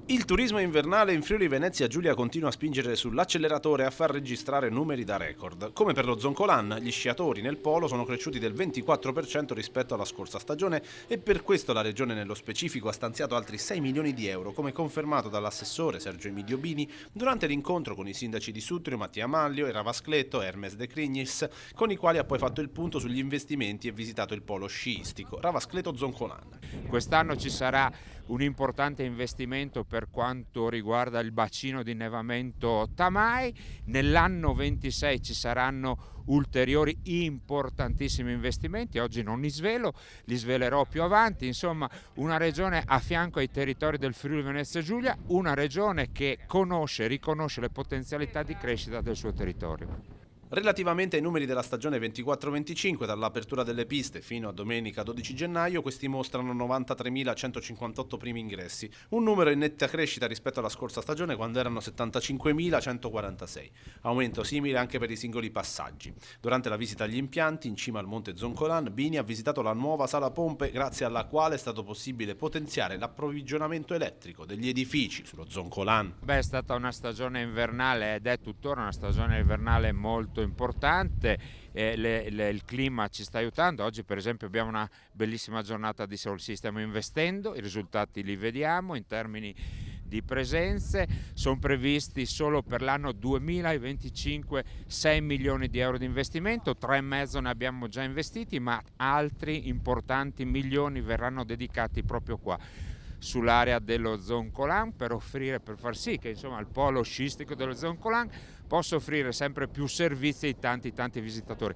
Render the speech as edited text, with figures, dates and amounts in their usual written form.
Il turismo invernale in Friuli Venezia Giulia continua a spingere sull'acceleratore e a far registrare numeri da record. Come per lo Zoncolan, gli sciatori nel polo sono cresciuti del 24% rispetto alla scorsa stagione e per questo la regione nello specifico ha stanziato altri 6 milioni di euro, come confermato dall'assessore Sergio Emidio Bini durante l'incontro con i sindaci di Sutrio, Mattia Maglio, Era Vascletto e Hermes De Crignis, con i quali ha poi fatto il punto sugli investimenti e visitato il polo sciistico Ravascleto Zoncolan. Quest'anno ci sarà un importante investimento per quanto riguarda il bacino di innevamento Tamai, nell'anno 26 ci saranno ulteriori importantissimi investimenti, oggi non li svelo, li svelerò più avanti, insomma una regione a fianco ai territori del Friuli Venezia Giulia, una regione che conosce e riconosce le potenzialità di crescita del suo territorio. Relativamente ai numeri della stagione 24-25, dall'apertura delle piste fino a domenica 12 gennaio, questi mostrano 93.158 primi ingressi, un numero in netta crescita rispetto alla scorsa stagione quando erano 75.146, aumento simile anche per i singoli passaggi. Durante la visita agli impianti, in cima al Monte Zoncolan, Bini ha visitato la nuova sala pompe grazie alla quale è stato possibile potenziare l'approvvigionamento elettrico degli edifici sullo Zoncolan. Beh, è stata una stagione invernale ed è tuttora una stagione invernale molto importante, il clima ci sta aiutando, oggi per esempio abbiamo una bellissima giornata di sole, stiamo investendo, i risultati li vediamo in termini di presenze, sono previsti solo per l'anno 2025 6 milioni di euro di investimento, 3,5 ne abbiamo già investiti, ma altri importanti milioni verranno dedicati proprio qua sull'area dello Zoncolan per far sì che insomma il polo sciistico dello Zoncolan possa offrire sempre più servizi ai tanti visitatori.